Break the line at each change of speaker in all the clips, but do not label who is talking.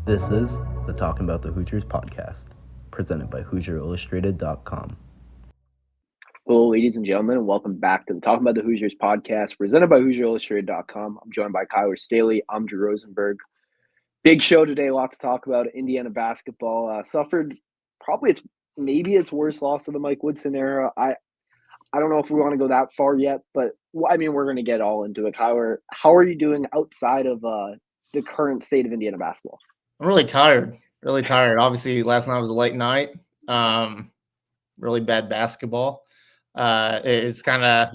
This is the Talkin Bout The Hoosiers podcast, presented by HoosierIllustrated.com.
Hello, ladies and gentlemen, and welcome back to the Talkin Bout The Hoosiers podcast, presented by HoosierIllustrated.com. I'm joined by Kyle Staley. I'm Drew Rosenberg. Big show today, a lot to talk about. Indiana basketball suffered probably its worst loss of the Mike Woodson era. I don't know if we want to go that far yet, but I mean, we're going to get all into it. How are you doing outside of the current state of Indiana basketball?
I'm really tired. Obviously, last night was a late night. Really bad basketball. It's kind of,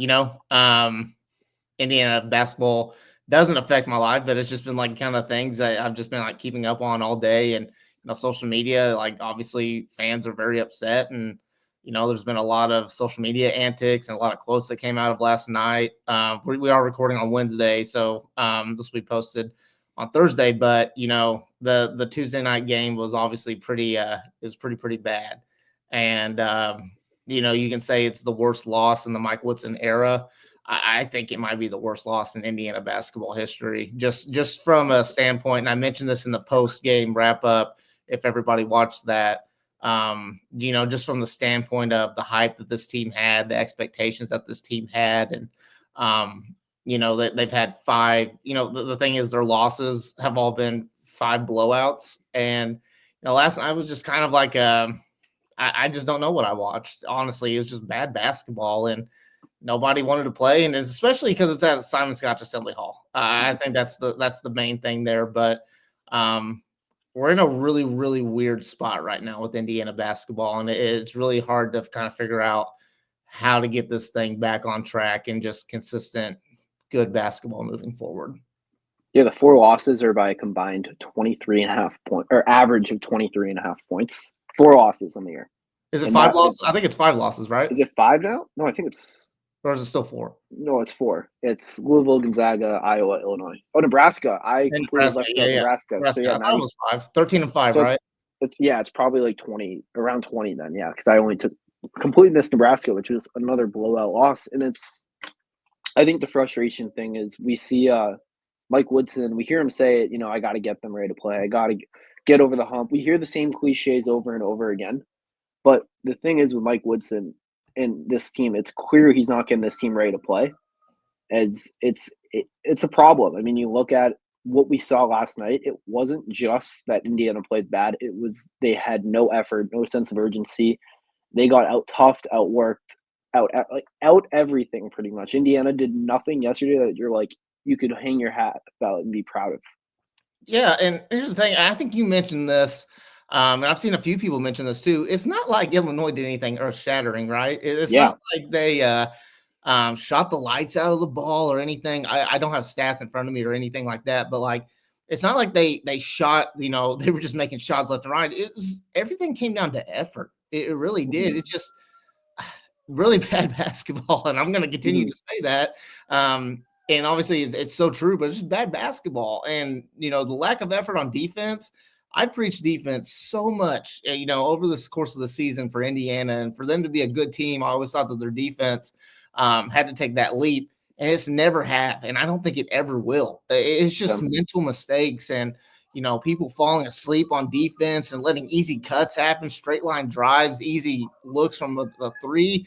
Indiana basketball doesn't affect my life, but it's just been like kind of things that I've just been like keeping up on all day. And, social media, like obviously fans are very upset. And, there's been a lot of social media antics and a lot of quotes that came out of last night. We are recording on Wednesday, so this will be posted on Thursday, but the Tuesday night game was obviously pretty bad. And you can say it's the worst loss in the Mike Woodson era. I think it might be the worst loss in Indiana basketball history, just from a standpoint, and I mentioned this in the post game wrap up, if everybody watched that, just from the standpoint of the hype that this team had, the expectations that this team had, and that they've had five, the thing is their losses have all been 5 blowouts. And, last night was just kind of like, I just don't know what I watched. Honestly, it was just bad basketball and nobody wanted to play. And it's especially because it's at Simon Scotch Assembly Hall. I think that's the main thing there. But we're in a really, really weird spot right now with Indiana basketball. And it's really hard to kind of figure out how to get this thing back on track and just consistent good basketball moving forward.
Yeah, the 4 losses are by a combined 23.5 point or average of 23.5 points. 4 losses on the year.
Is it 5 losses? I think it's 5 losses, right?
Is it 5 now? No, I think it's.
Or is it still 4?
No, it's 4. It's Louisville, Gonzaga, Iowa, Illinois. Oh, Nebraska. I completely left out Nebraska.
So yeah, I thought it was 5. 13 and 5, so right?
It's probably like 20, around 20 then. Yeah, because I only completely missed Nebraska, which was another blowout loss, and I think the frustration thing is we see Mike Woodson, we hear him say, I got to get them ready to play. I got to get over the hump. We hear the same cliches over and over again. But the thing is with Mike Woodson and this team, it's clear he's not getting this team ready to play. As it's a problem. I mean, you look at what we saw last night, it wasn't just that Indiana played bad. It was they had no effort, no sense of urgency. They got out-toughed, outworked, out everything pretty much. Indiana did nothing yesterday that you're like you could hang your hat about and be proud of.
Yeah, and here's the thing. I think you mentioned this, and I've seen a few people mention this too. It's not like Illinois did anything earth-shattering, right? It's not like they shot the lights out of the ball or anything. I don't have stats in front of me or anything like that, but like it's not like they shot. They were just making shots left and right. Everything came down to effort. It really did. It's just really bad basketball, and I'm going to continue to say that. And obviously, it's so true, but it's just bad basketball. And the lack of effort on defense. I've preached defense so much, over this course of the season for Indiana, and for them to be a good team. I always thought that their defense had to take that leap, and it's never have, and I don't think it ever will. It's just mental mistakes and. People falling asleep on defense and letting easy cuts happen, straight line drives, easy looks from the 3.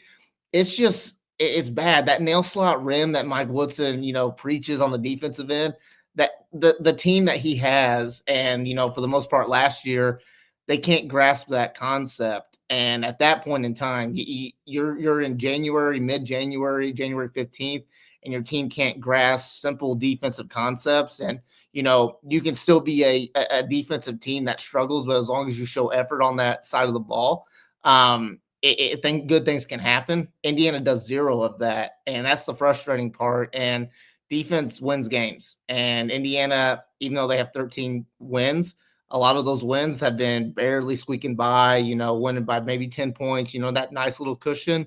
It's bad. That nail slot rim that Mike Woodson, preaches on the defensive end, that the team that he has, and, for the most part last year, they can't grasp that concept. And at that point in time, you're in January, mid-January, January 15th, and your team can't grasp simple defensive concepts. And, you can still be a defensive team that struggles, but as long as you show effort on that side of the ball, good things can happen. Indiana does 0 of that, and that's the frustrating part. And defense wins games. And Indiana, even though they have 13 wins, a lot of those wins have been barely squeaking by, winning by maybe 10 points, that nice little cushion,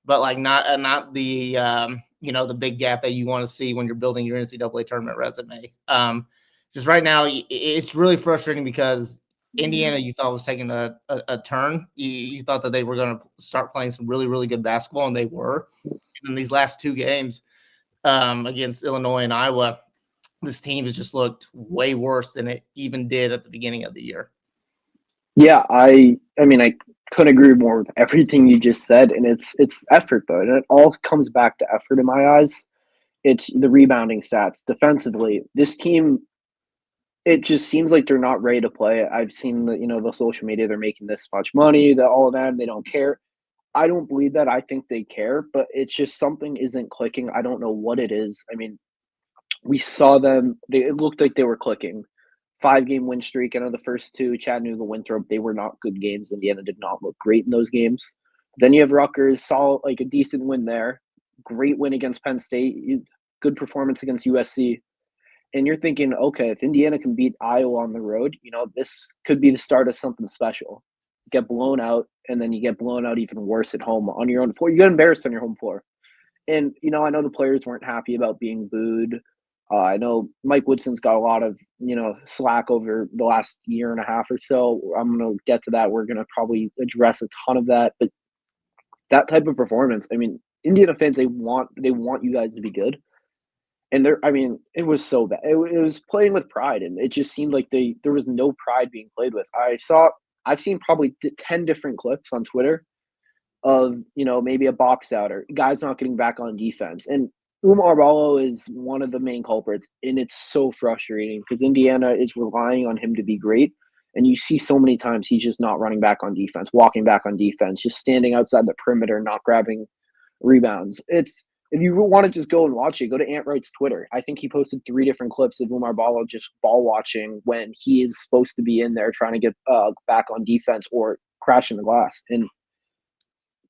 but like not the, the big gap that you want to see when you're building your NCAA tournament resume. Just right now, it's really frustrating because Indiana, you thought was taking a turn. You thought that they were going to start playing some really, really good basketball, and they were. And in these last 2 games against Illinois and Iowa, this team has just looked way worse than it even did at the beginning of the year.
Yeah, I mean, I couldn't agree more with everything you just said, and it's effort though, and it all comes back to effort in my eyes. It's the rebounding stats defensively. This team, it just seems like they're not ready to play. I've seen the social media, they're making this much money, that all of them, they don't care. I don't believe that. I think they care, but it's just something isn't clicking. I don't know what it is. I mean, we saw them, it looked like they were clicking. 5-game win streak. I know the first two, Chattanooga, Winthrop, they were not good games. Indiana did not look great in those games. Then you have Rutgers, saw like a decent win there. Great win against Penn State. Good performance against USC. And you're thinking, okay, if Indiana can beat Iowa on the road, this could be the start of something special. Get blown out, and then you get blown out even worse at home on your own floor. You get embarrassed on your home floor. And, I know the players weren't happy about being booed. I know Mike Woodson's got a lot of, slack over the last year and a half or so. I'm going to get to that. We're going to probably address a ton of that. But that type of performance, I mean, Indiana fans, they want you guys to be good. And it was so bad. It was playing with pride, and it just seemed like there was no pride being played with. I've seen probably 10 different clips on Twitter of, maybe a box out or guys not getting back on defense. And Umar Ballo is one of the main culprits, and it's so frustrating because Indiana is relying on him to be great. And you see so many times he's just not running back on defense, walking back on defense, just standing outside the perimeter, not grabbing rebounds. If you want to just go and watch it, go to Ant Wright's Twitter. I think he posted 3 different clips of Umar Ballo just ball watching when he is supposed to be in there trying to get back on defense or crashing the glass. And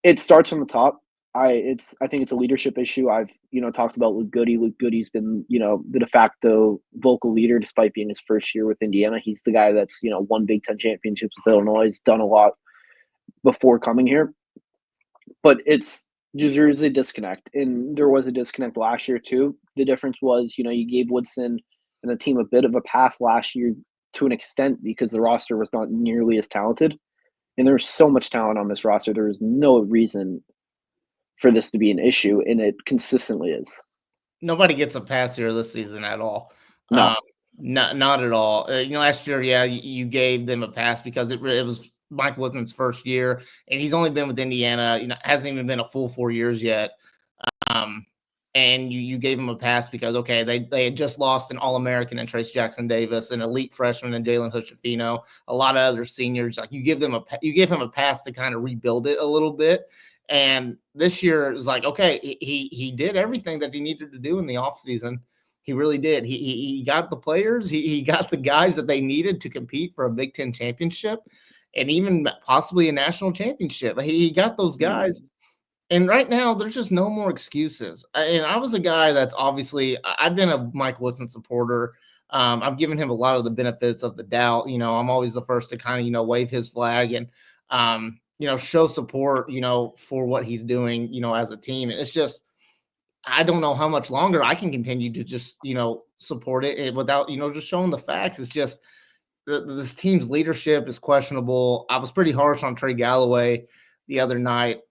it starts from the top. I think it's a leadership issue. I've talked about Luke Goody. Luke Goody's been the de facto vocal leader despite being his first year with Indiana. He's the guy that's won Big Ten championships with Illinois. He's done a lot before coming here, but there's a disconnect, and there was a disconnect last year too. The difference was you gave Woodson and the team a bit of a pass last year to an extent because the roster was not nearly as talented, and there's so much talent on this roster. There is no reason for this to be an issue, and it consistently is.
Nobody gets a pass here this season at all.
No.
Not at all. Last year, yeah, you gave them a pass because it was Mike Woodson's first year, and he's only been with Indiana. Hasn't even been a full 4 years yet. And you gave him a pass because they had just lost an All-American in Trace Jackson Davis, an elite freshman in Jalen Hood-Schifino, a lot of other seniors. Like you give him a pass to kind of rebuild it a little bit. And this year is like, okay, he did everything that he needed to do in the offseason. He really did. He got the players. He got the guys that they needed to compete for a Big Ten championship and even possibly a national championship. He got those guys. And right now, there's just no more excuses. And I was a guy that's obviously – I've been a Mike Woodson supporter. I've given him a lot of the benefits of the doubt. I'm always the first to kind of, wave his flag and show support, for what he's doing, as a team. And it's just, I don't know how much longer I can continue to just, support it without, just showing the facts. It's just this team's leadership is questionable. I was pretty harsh on Trey Galloway the other night,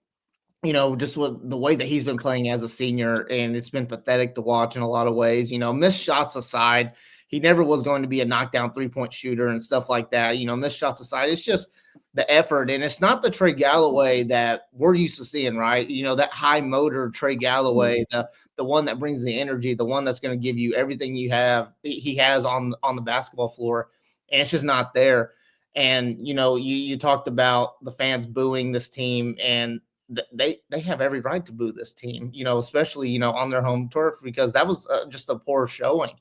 just with the way that he's been playing as a senior, and it's been pathetic to watch in a lot of ways. Missed shots aside, he never was going to be a knockdown 3-point shooter and stuff like that. Missed shots aside, it's just the effort, and it's not the Trey Galloway that we're used to seeing, right? That high motor Trey Galloway, the one that brings the energy, the one that's going to give you everything he has on the basketball floor, and it's just not there. And you talked about the fans booing this team, and they have every right to boo this team, especially on their home turf, because that was just a poor showing.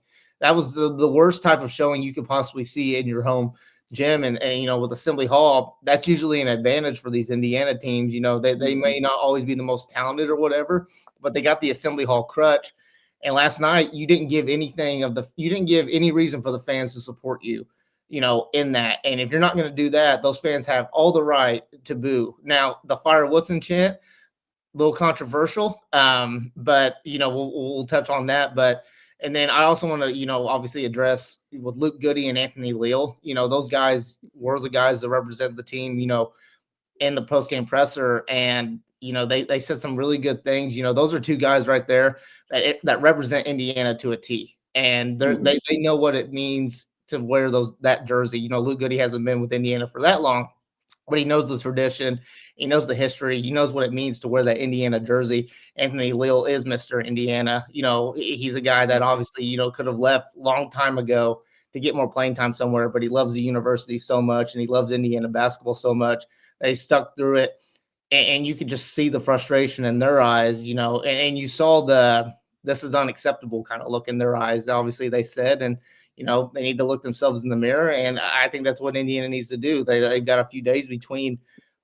That was the worst type of showing you could possibly see in your home gym, and with Assembly Hall, that's usually an advantage for these Indiana teams. They may not always be the most talented or whatever, but they got the Assembly Hall crutch. And last night, you didn't give any reason for the fans to support you, in that. And if you're not going to do that, those fans have all the right to boo. Now, the Fire Woodson chant, a little controversial, but we'll touch on that. And then I also want to, obviously address with Luke Goody and Anthony Leal. Those guys were the guys that represent the team, in the post-game presser. And, they said some really good things. Those are two guys right there that represent Indiana to a T. and they know what it means to wear that jersey. You know, Luke Goody hasn't been with Indiana for that long, but he knows the tradition, he knows the history, he knows what it means to wear that Indiana jersey. Anthony Leal is Mr. Indiana. You know, he's a guy that obviously, you know, could have left long time ago to get more playing time somewhere, but he loves the university so much and he loves Indiana basketball so much that he stuck through it. And you could just see the frustration in their eyes, you know, and you saw this is unacceptable kind of look in their eyes. Obviously, they said, and you know, they need to look themselves in the mirror. And I think that's what Indiana needs to do. They've got a few days between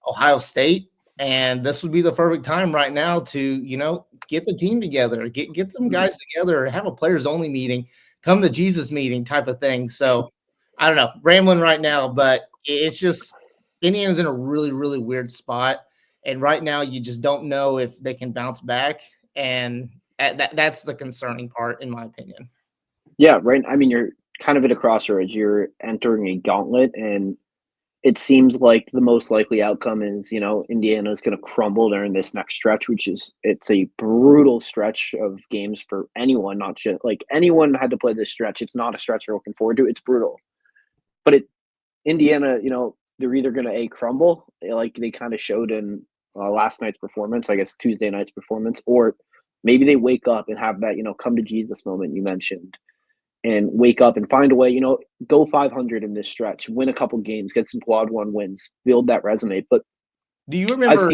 Ohio State, and this would be the perfect time right now to, you know, get the team together, get some guys together, have a players only meeting, come to Jesus meeting type of thing. So I don't know, rambling right now, but it's just Indiana's in a really, really weird spot. And right now you just don't know if they can bounce back. And that's the concerning part, in my opinion.
Yeah, right. I mean, you're kind of at a crossroads. You're entering a gauntlet, and it seems like the most likely outcome is, you know, Indiana's going to crumble during this next stretch, it's a brutal stretch of games for anyone, not just like anyone had to play this stretch. It's not a stretch you're looking forward to. It's brutal. But Indiana, you know, they're either going to crumble, like they kind of showed in last night's performance, I guess Tuesday night's performance, or maybe they wake up and have that, you know, come to Jesus moment you mentioned, and wake up and find a way, you know, go 500 in this stretch, win a couple games, get some quad one wins, build that resume. But
do you remember,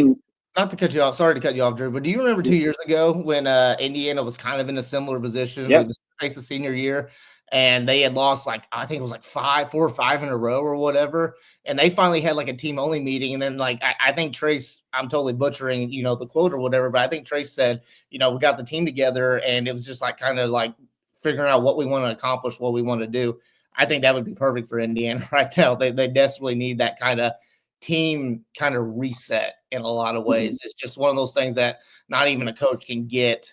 not to cut you off, sorry to cut you off, Drew, but do you remember 2 years ago when Indiana was kind of in a similar position?
Yeah.
They just faced the senior year, and they had lost like, I think it was like 4 or 5 in a row or whatever. And they finally had like a team only meeting. And then like, I think Trace, I'm totally butchering, you know, the quote or whatever, but I think Trace said, you know, we got the team together and it was just like kind of like figuring out what we want to accomplish, what we want to do. I think that would be perfect for Indiana right now. They desperately need that kind of team kind of reset in a lot of ways. It's just one of those things that not even a coach can get,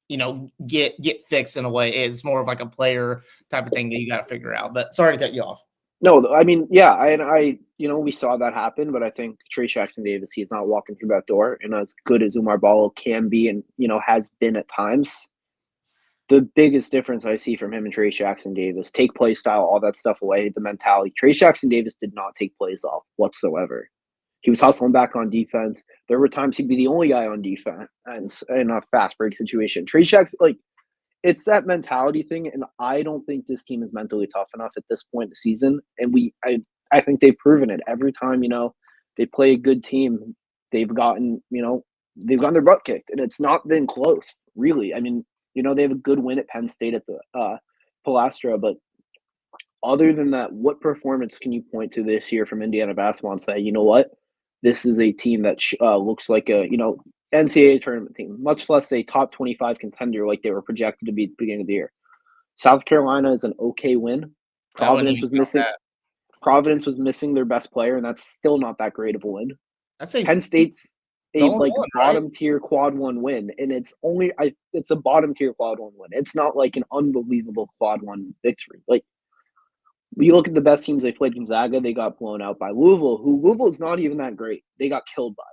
you know, get fixed in a way. It's more of like a player type of thing that you got to figure out. But sorry to cut you off.
No, I mean, yeah, I, you know, we saw that happen, but I think Trey Jackson-Davis, he's not walking through that door. And as good as Umar Ballo can be, and you know, has been at times, the biggest difference I see from him and Trey Jackson-Davis, take play style, all that stuff away, the mentality. Trey Jackson-Davis did not take plays off whatsoever. He was hustling back on defense. There were times he'd be the only guy on defense in a fast break situation. Trey Jackson, like, it's that mentality thing, and I don't think this team is mentally tough enough at this point in the season. And I think they've proven it every time. You know, they play a good team, they've gotten their butt kicked, and it's not been close, really. I mean, you know, they have a good win at Penn State at the Pilastra, but other than that, what performance can you point to this year from Indiana basketball and say, you know what, this is a team that looks like a, you know, NCAA tournament team, much less a top 25 contender like they were projected to be at the beginning of the year. South Carolina is an okay win. Providence was missing their best player, and that's still not that great of a win. Penn State's a bottom tier quad one win, and it's a bottom tier quad one win. It's not like an unbelievable quad one victory. Like, you look at the best teams they played, Gonzaga, they got blown out by Louisville is not even that great. They got killed by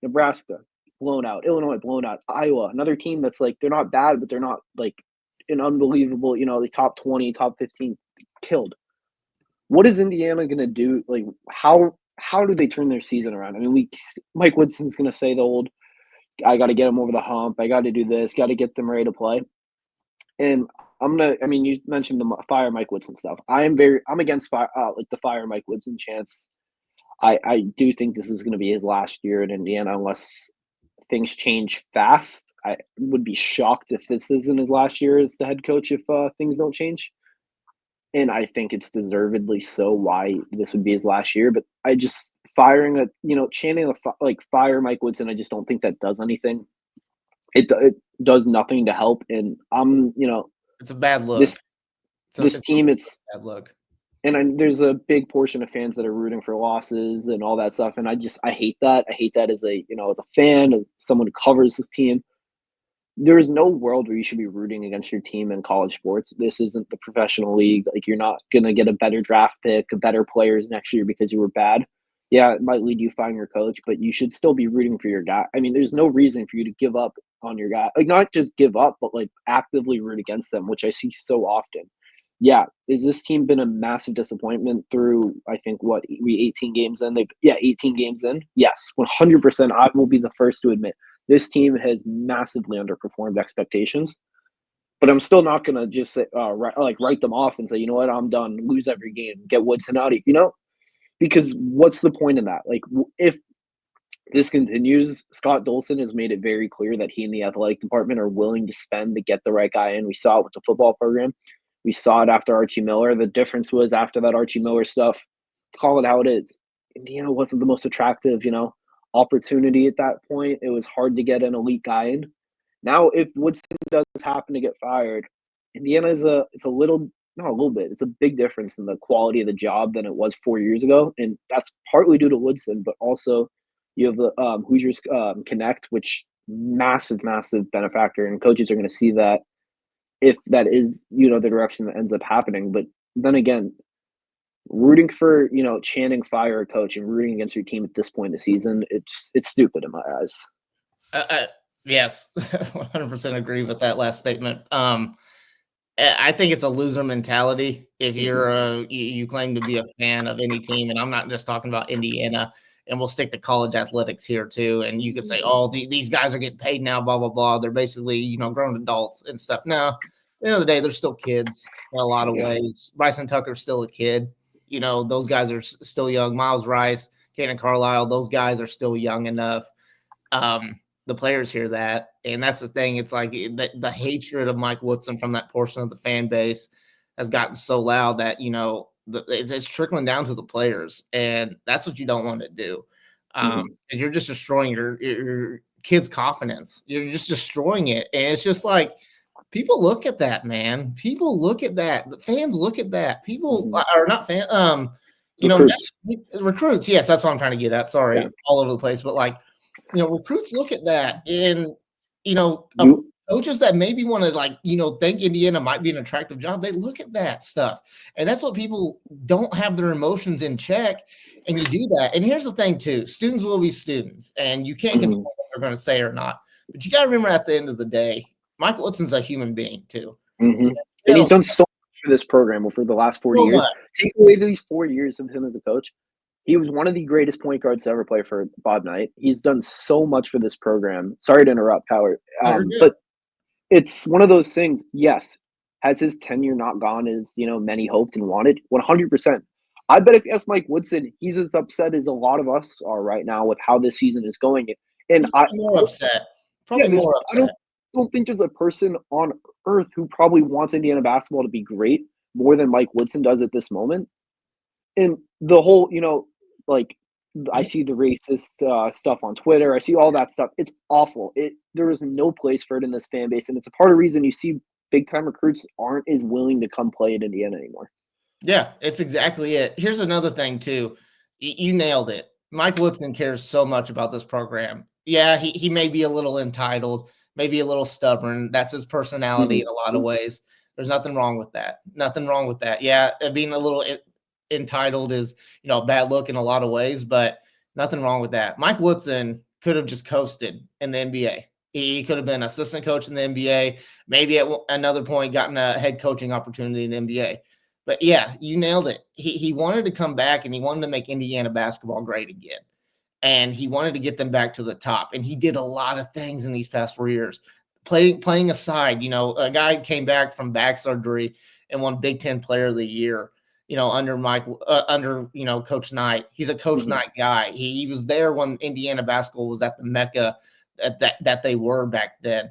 Nebraska, blown out. Illinois, blown out. Iowa, another team that's like, they're not bad, but they're not like an unbelievable, you know, the top 20, top 15, killed. What is Indiana going to do? Like, how do they turn their season around? I mean, Mike Woodson's going to say the old, I got to get them over the hump. I got to do this, got to get them ready to play. And you mentioned the fire Mike Woodson stuff. I'm against the fire Mike Woodson chance. I do think this is going to be his last year in Indiana unless things change fast. I would be shocked if this isn't his last year as the head coach if things don't change. And I think it's deservedly so why this would be his last year. But I just chanting fire Mike Woodson, I just don't think that does anything. It does nothing to help. And
it's a bad look.
This team, it's
a bad look.
And there's a big portion of fans that are rooting for losses and all that stuff. And I hate that. I hate that as a fan, as someone who covers this team. There is no world where you should be rooting against your team in college sports. This isn't the professional league. Like, you're not going to get a better draft pick, better players next year because you were bad. yeah, it might lead you find your coach, but you should still be rooting for your guy. I mean, there's no reason for you to give up on your guy. Like, not just give up, but like actively root against them, which I see so often. Yeah, is this team been a massive disappointment through, I think, what, we 18 games in? 18 games in. Yes, 100%. I will be the first to admit this team has massively underperformed expectations. But I'm still not gonna just say, write them off and say, you know what, I'm done. Lose every game, get Woodson out. Because what's the point in that? Like, if this continues, Scott Dolson has made it very clear that he and the athletic department are willing to spend to get the right guy in. We saw it with the football program. We saw it after Archie Miller. The difference was after that Archie Miller stuff, to call it how it is, Indiana wasn't the most attractive, opportunity at that point. It was hard to get an elite guy in. Now, if Woodson does happen to get fired, Indiana it's a little, not a little bit, it's a big difference in the quality of the job than it was 4 years ago. And that's partly due to Woodson, but also you have the Hoosiers Connect, which massive, massive benefactor, and coaches are going to see that if that is, the direction that ends up happening. But then again, rooting for, chanting fire a coach and rooting against your team at this point in the season, it's stupid in my eyes.
Yes, 100% agree with that last statement. I think it's a loser mentality if you claim to be a fan of any team, and I'm not just talking about Indiana, and we'll stick to college athletics here too. And you could say, oh, these guys are getting paid now, blah, blah, blah. They're basically, grown adults and stuff. No, at the end of the day, they're still kids in a lot of ways. Bryson Tucker's still a kid. Those guys are still young. Miles Rice, Kaden Carlisle, those guys are still young enough. The players hear that, and that's the thing. It's like the hatred of Mike Woodson from that portion of the fan base has gotten so loud that it's trickling down to the players, and that's what you don't want to do. And you're just destroying your kids' confidence. You're just destroying it, and it's just like people look at that, man. People look at that. The fans look at that. People are not fan. Recruits. Yes, that's what I'm trying to get at. Sorry, all over the place, but like. Recruits look at that, and coaches that maybe want to think Indiana might be an attractive job, they look at that stuff, and that's what people don't have their emotions in check. And you do that. And here's the thing too: students will be students, and you can't control what they're going to say or not. But you got to remember, at the end of the day, Mike Woodson's a human being too,
and he's done so much for this program over the last 40 years. Take away these 4 years of him as a coach. He was one of the greatest point guards to ever play for Bob Knight. He's done so much for this program. Sorry to interrupt, Howard. But it's one of those things. Yes, has his tenure not gone as many hoped and wanted? 100%. I bet if you ask Mike Woodson, he's as upset as a lot of us are right now with how this season is going. And
Probably more upset. I
don't think there's a person on earth who probably wants Indiana basketball to be great more than Mike Woodson does at this moment. And the whole, I see the racist stuff on Twitter. I see all that stuff. It's awful. There is no place for it in this fan base, and it's a part of the reason you see big-time recruits aren't as willing to come play at Indiana anymore.
Yeah, it's exactly it. Here's another thing, too. You nailed it. Mike Woodson cares so much about this program. Yeah, he may be a little entitled, maybe a little stubborn. That's his personality in a lot of ways. There's nothing wrong with that. Nothing wrong with that. Yeah, being a little entitled is a bad look in a lot of ways, but nothing wrong with that. Mike Woodson could have just coasted in the NBA. He could have been assistant coach in the NBA, maybe at another point gotten a head coaching opportunity in the NBA. But yeah, you nailed it. He wanted to come back, and he wanted to make Indiana basketball great again, and he wanted to get them back to the top. And he did a lot of things in these past 4 years. Playing aside, a guy came back from back surgery and won Big Ten Player of the Year. Under Coach Knight. He's a Coach Knight guy. He was there when Indiana basketball was at the mecca that they were back then.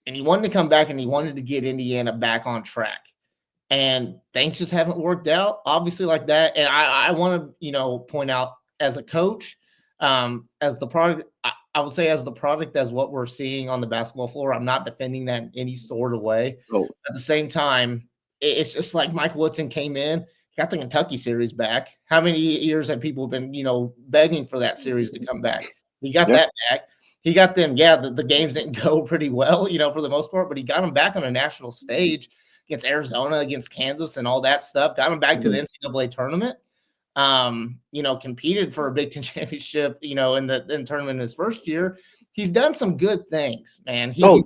And he wanted to come back, and he wanted to get Indiana back on track. And things just haven't worked out, obviously, like that. And I want to, point out, as a coach, as the product, I would say as the product, as what we're seeing on the basketball floor, I'm not defending that in any sort of way. At the same time, it's just like Mike Woodson came in, got the Kentucky series back. How many years have people been, begging for that series to come back? He got that back. He got them. Yeah, the games didn't go pretty well, for the most part, but he got them back on a national stage against Arizona, against Kansas, and all that stuff. Got them back to the NCAA tournament. competed for a Big Ten championship, in the tournament in his first year. He's done some good things, man. He really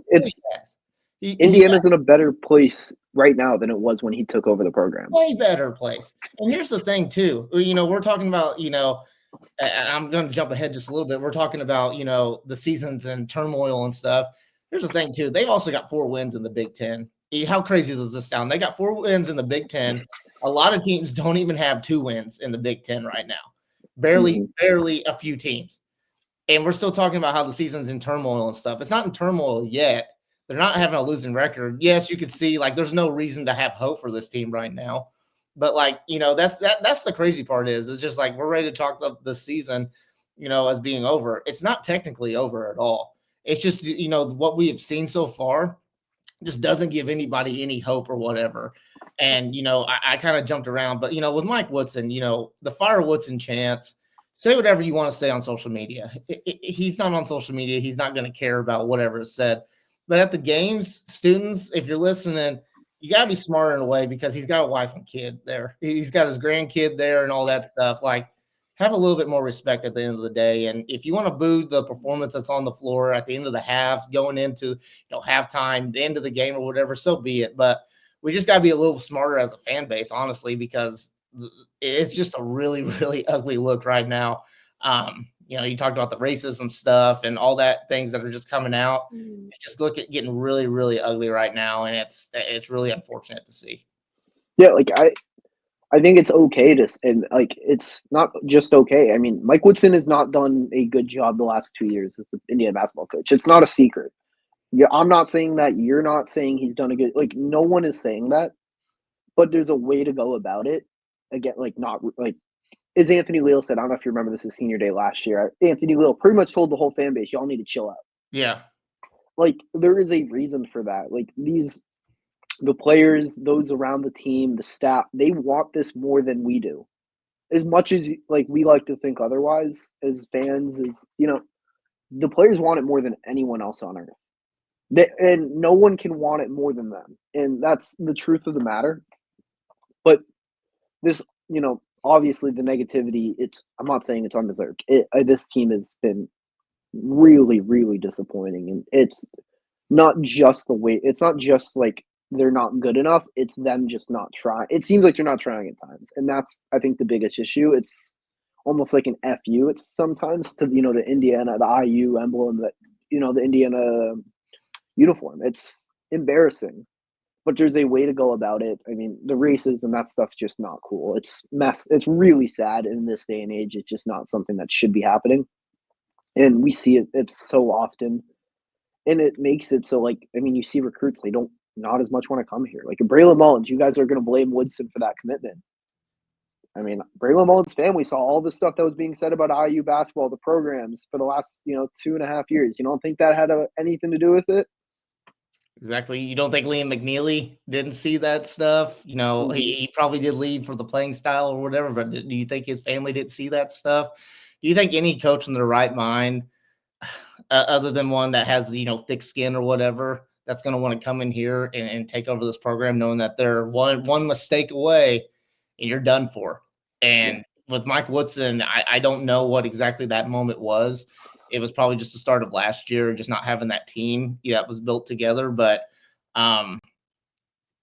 has.
Indiana's in a better place right now than it was when he took over the program.
Way better place. And here's the thing, too. We're talking about, I'm going to jump ahead just a little bit. We're talking about, the seasons and turmoil and stuff. Here's the thing, too. They've also got 4 wins in the Big Ten. How crazy does this sound? They got 4 wins in the Big Ten. A lot of teams don't even have 2 wins in the Big Ten right now. Barely a few teams. And we're still talking about how the season's in turmoil and stuff. It's not in turmoil yet. They're not having a losing record. Yes, you could see there's no reason to have hope for this team right now. But that's the crazy part is it's just we're ready to talk about the season, as being over. It's not technically over at all. It's just, what we have seen so far just doesn't give anybody any hope or whatever. And, I kind of jumped around, but, with Mike Woodson, the fire Woodson chance, say whatever you want to say on social media. He's not on social media. He's not going to care about whatever is said. But at the games, students, if you're listening, you got to be smarter in a way because he's got a wife and kid there. He's got his grandkid there and all that stuff. Have a little bit more respect at the end of the day. And if you want to boo the performance that's on the floor at the end of the half, going into halftime, the end of the game or whatever, so be it. But we just got to be a little smarter as a fan base, honestly, because it's just a really, really ugly look right now. You talked about the racism stuff and all that things that are just coming out. It's just getting really, really ugly right now, and it's really unfortunate to see.
Yeah, I think it's okay it's not just okay. I mean, Mike Woodson has not done a good job the last 2 years as the Indiana basketball coach. It's not a secret. Yeah, I'm not saying that. You're not saying he's done a good. No one is saying that, but there's a way to go about it. Again, as Anthony Leal said, I don't know if you remember this is senior day last year. Anthony Leal pretty much told the whole fan base, y'all need to chill out.
Yeah.
There is a reason for that. The players, those around the team, the staff, they want this more than we do. As much as we like to think otherwise as fans, the players want it more than anyone else on earth. And no one can want it more than them. And that's the truth of the matter. But this, obviously the negativity, I'm not saying it's undeserved. This team has been really, really disappointing. And it's not just it's not just they're not good enough. It's them just not trying. It seems like they're not trying at times. And that's, I think, the biggest issue. It's almost like an FU. It's sometimes to, the Indiana, the IU emblem, that, the Indiana uniform. It's embarrassing. But there's a way to go about it. I mean, the races and that stuff's just not cool. It's It's really sad in this day and age. It's just not something that should be happening. And we see it's so often. And it makes it so, you see recruits, they don't not as much want to come here. Braylon Mullins, you guys are going to blame Woodson for that commitment. I mean, Braylon Mullins' family saw all the stuff that was being said about IU basketball, the programs for the last, 2.5 years. You don't think that had anything to do with it?
Exactly. You don't think Liam McNeely didn't see that stuff? He probably did leave for the playing style or whatever, but do you think his family didn't see that stuff? Do you think any coach in their right mind, other than one that has, thick skin or whatever, that's going to want to come in here and take over this program knowing that they're one mistake away and you're done for? And with Mike Woodson, I don't know what exactly that moment was. It was probably just the start of last year, just not having that team that was built together. But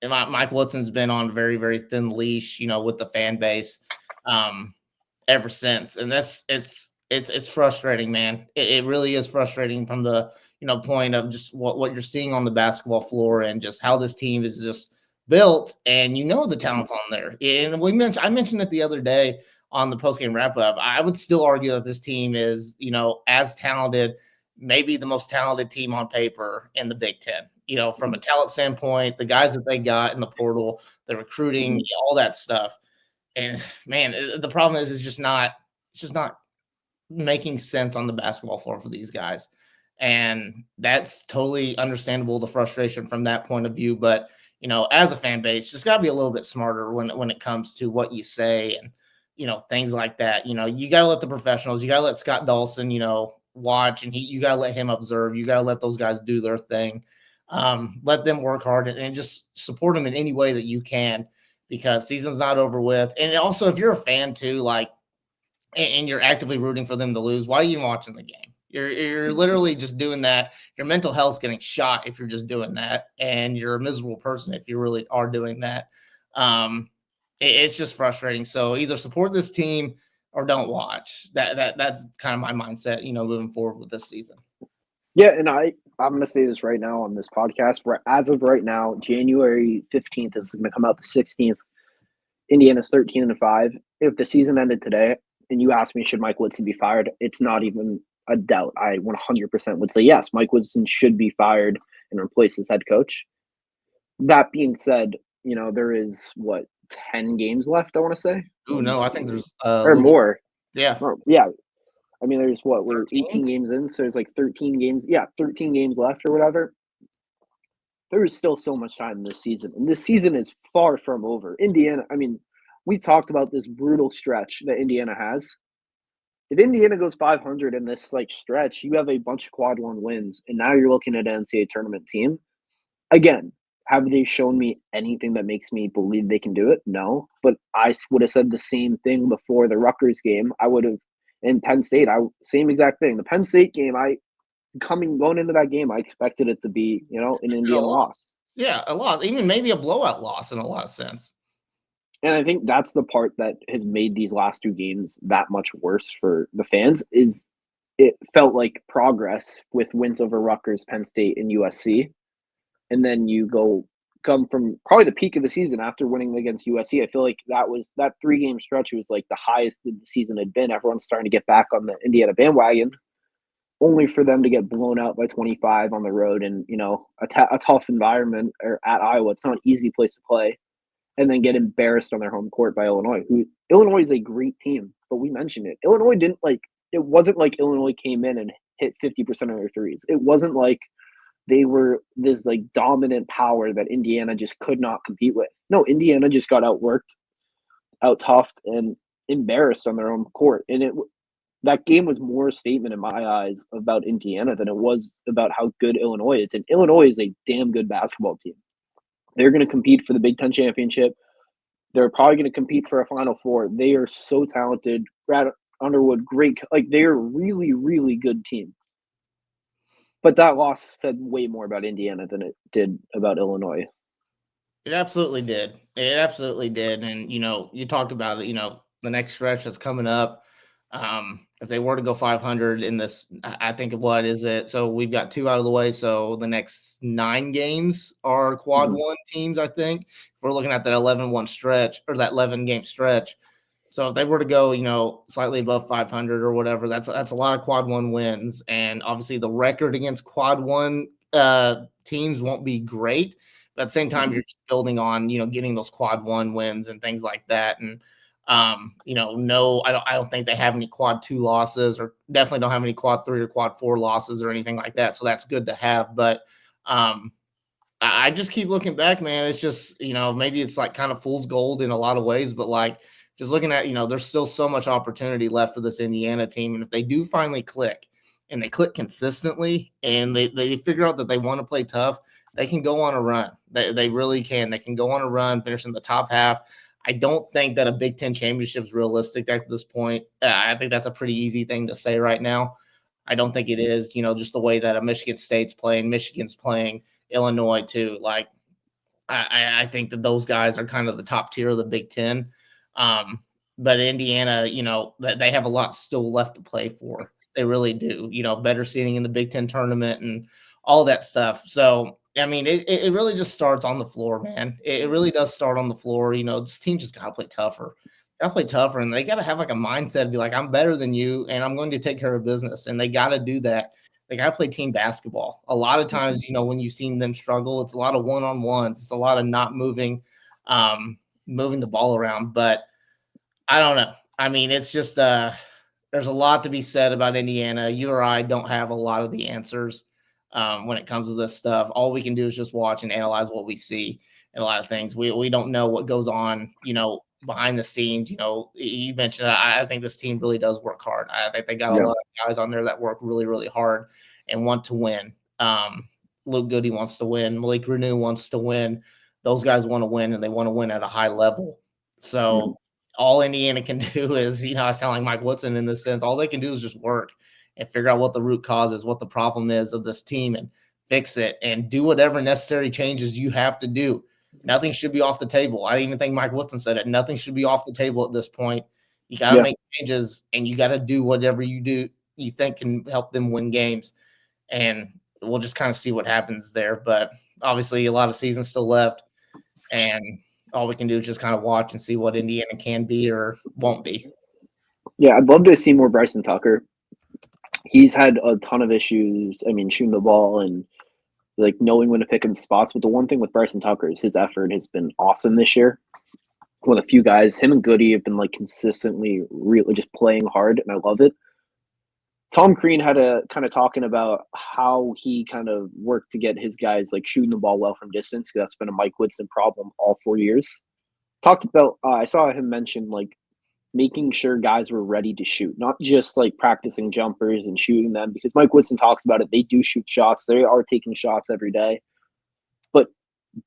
Mike Woodson's been on a very, very thin leash, with the fan base ever since. And it's frustrating, man. It really is frustrating from the point of just what you're seeing on the basketball floor and just how this team is just built. And the talent's on there. And I mentioned it the other day on the postgame wrap-up. I would still argue that this team is, as talented, maybe the most talented team on paper in the Big Ten. From a talent standpoint, the guys that they got in the portal, the recruiting, all that stuff. And man, the problem is it's just not making sense on the basketball floor for these guys. And that's totally understandable, the frustration from that point of view. But, as a fan base, just got to be a little bit smarter when it comes to what you say and, things like that. You got to let the professionals, you got to let Scott Dawson, watch, and you got to let him observe. You got to let those guys do their thing. Let them work hard and just support them in any way that you can, because season's not over with. And also, if you're a fan too, like, and you're actively rooting for them to lose, why are you even watching the game? You're literally just doing that. Your mental health's getting shot if you're just doing that, and you're a miserable person if you really are doing that. It's just frustrating. So either support this team or don't watch. That's kind of my mindset, moving forward with this season.
Yeah, and I'm going to say this right now on this podcast. As of right now, January 15th is going to come out the 16th. Indiana's 13-5. If the season ended today, and you asked me, should Mike Woodson be fired? It's not even a doubt. I 100% would say yes, Mike Woodson should be fired and replace his head coach. That being said, there is 10 games left, I want to say.
Oh no, I think there's
or more.
Yeah.
Yeah. I mean, there's we're 18 games in, so there's like 13 games. Yeah, 13 games left or whatever. There is still so much time in this season, and this season is far from over. Indiana, I mean, we talked about this brutal stretch that Indiana has. If Indiana goes 500 in this stretch, you have a bunch of quad one wins, and now you're looking at an NCAA tournament team. Again, have they shown me anything that makes me believe they can do it? No, but I would have said the same thing before the Rutgers game. I would have in Penn State. Same exact thing. The Penn State game, going into that game, I expected it to be an Indiana loss.
Yeah, a loss, even maybe a blowout loss in a lot of sense.
And I think that's the part that has made these last two games that much worse for the fans. Is it felt like progress with wins over Rutgers, Penn State, and USC, and then you come from probably the peak of the season after winning against USC. I feel like that 3-game stretch was like the highest the season had been. Everyone's starting to get back on the Indiana bandwagon, only for them to get blown out by 25 on the road and a tough environment or at Iowa. It's not an easy place to play. And then get embarrassed on their home court by Illinois. Illinois is a great team, but we mentioned it. Illinois it wasn't like Illinois came in and hit 50% of their threes. It wasn't like they were this dominant power that Indiana just could not compete with. No, Indiana just got outworked, out-toughed, and embarrassed on their own court. And that game was more a statement in my eyes about Indiana than it was about how good Illinois is. And Illinois is a damn good basketball team. They're going to compete for the Big Ten championship. They're probably going to compete for a Final Four. They are so talented. Brad Underwood, great. They're a really, really good team. But that loss said way more about Indiana than it did about Illinois.
It absolutely did. It absolutely did. And, you talked about it, the next stretch that's coming up. If they were to go 500 in this, I think what is it? So we've got 2 out of the way. So the next 9 games are quad one teams, I think. If we're looking at that 11-1 stretch or that 11-game stretch. So if they were to go, slightly above 500 or whatever, that's a lot of quad one wins. And obviously the record against quad one teams won't be great. But at the same time, you're just building on, getting those quad one wins and things like that. And no, I don't think they have any quad 2 losses, or definitely don't have any quad 3 or quad 4 losses or anything like that. So that's good to have. But I just keep looking back, man. It's just, maybe it's kind of fool's gold in a lot of ways, but just looking at, there's still so much opportunity left for this Indiana team. And if they do finally click and they click consistently and they figure out that they want to play tough, they can go on a run. They really can. They can go on a run, finish in the top half. I don't think that a Big Ten championship is realistic at this point. I think that's a pretty easy thing to say right now. I don't think it is, just the way that a Michigan State's playing, Michigan's playing, Illinois too. I think that those guys are kind of the top tier of the Big Ten. But Indiana, they have a lot still left to play for. They really do, better seating in the Big Ten tournament and all that stuff. So, I mean, it really just starts on the floor, man. It really does start on the floor. This team just got to play tougher. Got to play tougher, and they got to have a mindset to be like, I'm better than you, and I'm going to take care of business. And they got to do that. They got to play team basketball. A lot of times, when you've seen them struggle, it's a lot of one-on-ones. It's a lot of not moving the ball around. But I don't know. I mean, it's just there's a lot to be said about Indiana. You or I don't have a lot of the answers when it comes to this stuff. All we can do is just watch and analyze what we see and a lot of things. We don't know what goes on, behind the scenes. You mentioned, I think this team really does work hard. I think they got a lot of guys on there that work really, really hard and want to win. Luke Goody wants to win. Malik Renew wants to win. those guys want to win, and they want to win at a high level. So all Indiana can do is, I sound like Mike Woodson in this sense. All they can do is just work and figure out what the root cause is, what the problem is of this team, and fix it and do whatever necessary changes you have to do. Nothing should be off the table. I even think Mike Woodson said it. Nothing should be off the table at this point. You got to make changes, and you got to do whatever you think can help them win games. And we'll just kind of see what happens there. But obviously a lot of season still left, and all we can do is just kind of watch and see what Indiana can be or won't be.
Yeah, I'd love to see more Bryson Tucker. He's had a ton of issues. I mean, shooting the ball and like knowing when to pick him spots. But the one thing with Bryson Tucker is his effort has been awesome this year. With a few guys, him and Goody have been like consistently really just playing hard, and I love it. Tom Crean had a kind of talking about how he kind of worked to get his guys like shooting the ball well from distance, because that's been a Mike Woodson problem all 4 years. Talked about, I saw him mention like making sure guys were ready to shoot, not just like practicing jumpers and shooting them, because Mike Woodson talks about it. They do shoot shots. They are taking shots every day. But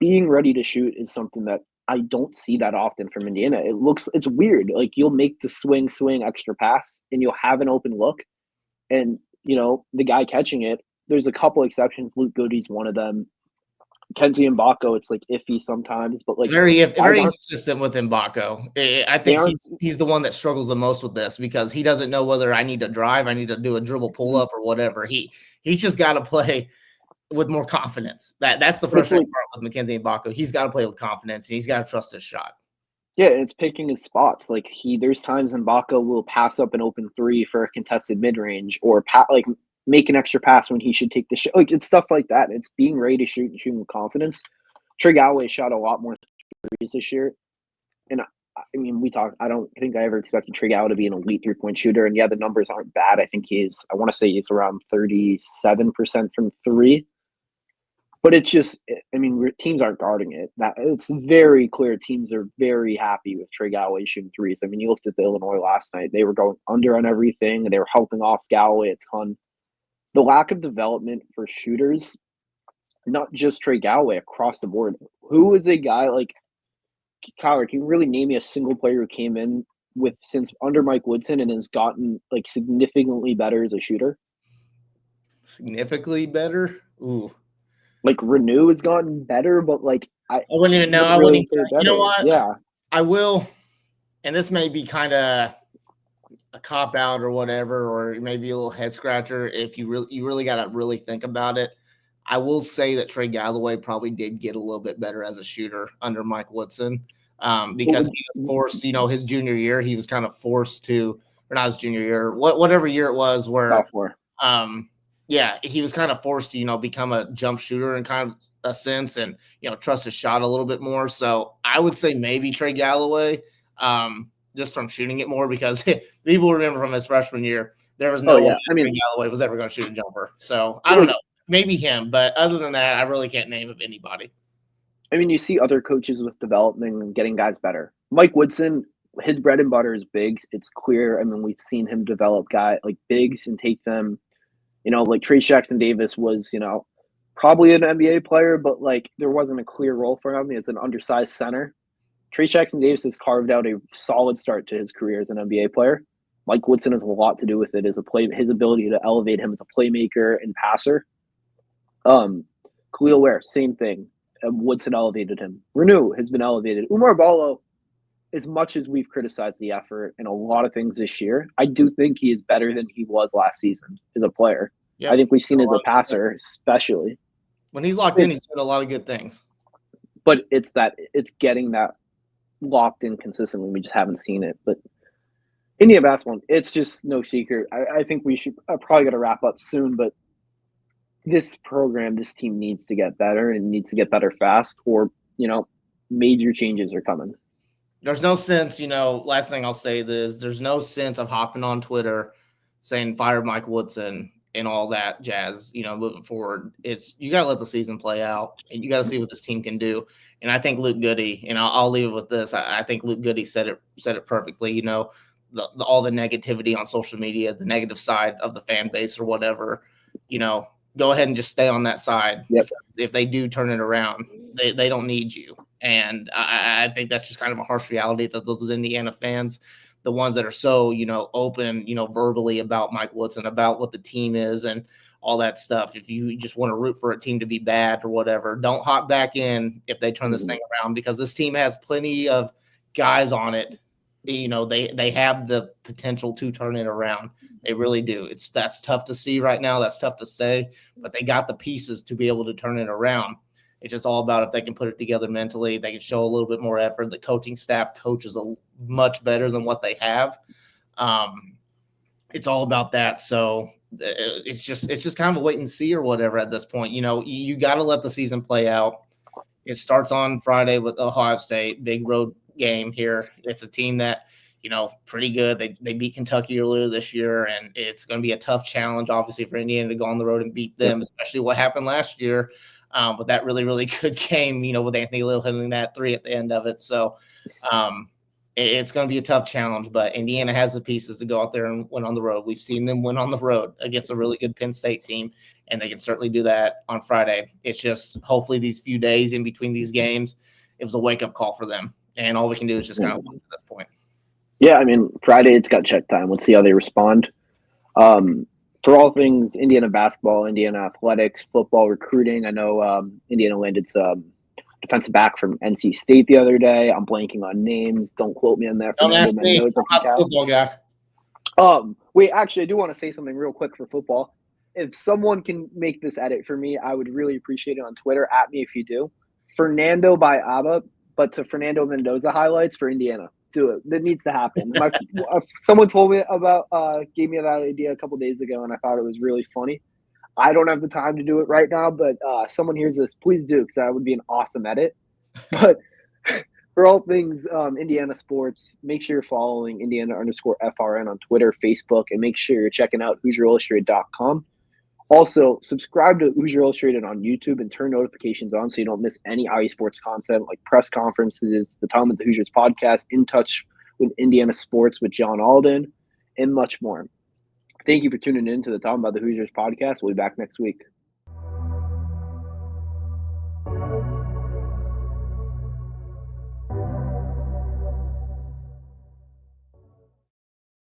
being ready to shoot is something that I don't see that often from Indiana. It's weird. Like you'll make the swing extra pass and you'll have an open look. And, the guy catching it, there's a couple exceptions. Luke Goody's one of them. Kenzie Mbako, it's like iffy sometimes, but like
very inconsistent with Mbako. I think he's the one that struggles the most with this, because he doesn't know whether I need to drive, I need to do a dribble pull up or whatever. He's just got to play with more confidence. That's the frustrating part with Mackenzie Mbako. He's got to play with confidence, and he's got to trust his shot.
Yeah, it's picking his spots. Like there's times Mbako will pass up an open three for a contested mid range, or make an extra pass when he should take the shot. Like it's stuff like that. It's being ready to shoot and shooting with confidence. Trey Galloway shot a lot more threes this year, and I mean, I don't think I ever expected Trey Galloway to be an elite 3-point shooter. And yeah, the numbers aren't bad. I think I want to say he's around 37% from three. But it's just, I mean, teams aren't guarding it. It's very clear teams are very happy with Trey Galloway shooting threes. I mean, you looked at the Illinois last night. They were going under on everything. They were helping off Galloway a ton. The lack of development for shooters, not just Trey Galloway, across the board. Who is a guy like Kyler? Can you really name me a single player who came in since under Mike Woodson and has gotten like significantly better as a shooter?
Significantly better? Ooh.
Like Renew has gotten better, but like
I wouldn't even know. I wouldn't even say, you know what?
Yeah.
I will, and this may be kind of a cop out or whatever, or maybe a little head scratcher if you really got to really think about it. I will say that Trey Galloway probably did get a little bit better as a shooter under Mike Woodson, because he was forced, his junior year, he was kind of forced to, or not his junior year, whatever year it was, where yeah, he was kind of forced to, become a jump shooter in kind of a sense, and, trust his shot a little bit more. So I would say maybe Trey Galloway, just from shooting it more, because people remember from his freshman year, there was no way Trey Galloway was ever going to shoot a jumper. So I don't know, maybe him, but other than that, I really can't name of anybody.
I mean, you see other coaches with development and getting guys better. Mike Woodson, his bread and butter is bigs. It's clear. I mean, we've seen him develop guys like bigs and take them. Like Trey Jackson-Davis was, probably an NBA player, but like there wasn't a clear role for him as an undersized center. Trey Jackson-Davis has carved out a solid start to his career as an NBA player. Mike Woodson has a lot to do with it his ability to elevate him as a playmaker and passer. Khalil Ware, same thing. Woodson elevated him. Renew has been elevated. Umar Ballo, as much as we've criticized the effort and a lot of things this year, I do think he is better than he was last season as a player. Yep. I think we've seen as a passer, especially.
When he's locked in, he's doing a lot of good things.
But it's getting that locked in consistently. We just haven't seen it. But Indiana basketball, it's just no secret. I think we should probably got to wrap up soon, but this team needs to get better, and needs to get better fast, or, major changes are coming.
There's no sense, last thing I'll say is there's no sense of hopping on Twitter saying fire Mike Woodson and all that jazz, moving forward. You got to let the season play out, and you got to see what this team can do. And I think Luke Goody, and I'll leave it with this. I think Luke Goody said it perfectly. All the negativity on social media, the negative side of the fan base or whatever, go ahead and just stay on that side.
Yep.
Because if they do turn it around, they don't need you. And I think that's just kind of a harsh reality that those Indiana fans, the ones that are so, open, verbally about Mike Woodson, about what the team is and all that stuff. If you just want to root for a team to be bad or whatever, don't hop back in if they turn this thing around, because this team has plenty of guys on it. They have the potential to turn it around. They really do. That's tough to see right now. That's tough to say, but they got the pieces to be able to turn it around. It's just all about if they can put it together mentally, they can show a little bit more effort. The coaching staff coaches much better than what they have. It's all about that. So it's just kind of a wait and see or whatever at this point. You got to let the season play out. It starts on Friday with Ohio State, big road game here. It's a team that, pretty good. They beat Kentucky earlier this year, and it's going to be a tough challenge, obviously, for Indiana to go on the road and beat them, especially what happened last year with that really, really good game, with Anthony Little hitting that 3 at the end of it. So it's going to be a tough challenge, but Indiana has the pieces to go out there and win on the road. We've seen them win on the road against a really good Penn State team, and they can certainly do that on Friday. It's just hopefully these few days in between these games, it was a wake-up call for them, and all we can do is just kind of look at this point.
Yeah, I mean, Friday, it's got check time. Let's see how they respond. For all things Indiana basketball, Indiana athletics, football, recruiting, I know Indiana landed some defensive back from NC State the other day. I'm blanking on names. Don't quote me on that.
Don't ask me. I'm not a football guy.
Wait, actually, I do want to say something real quick for football. If someone can make this edit for me, I would really appreciate it on Twitter. At me if you do. Fernando by Abba, but to Fernando Mendoza highlights for Indiana. Do it. That needs to happen. Someone told me gave me that idea a couple days ago, and I thought it was really funny. I don't have the time to do it right now, but someone hears this, please do, because that would be an awesome edit. But for all things Indiana sports, make sure you're following Indiana_FRN on Twitter, Facebook, and make sure you're checking out HoosierIllustrated.com. Also, subscribe to Hoosier Illustrated on YouTube and turn notifications on so you don't miss any IE sports content like press conferences, the Talkin Bout The Hoosiers podcast, In Touch with Indiana Sports with John Alden, and much more. Thank you for tuning in to the Talkin Bout The Hoosiers podcast. We'll be back next week.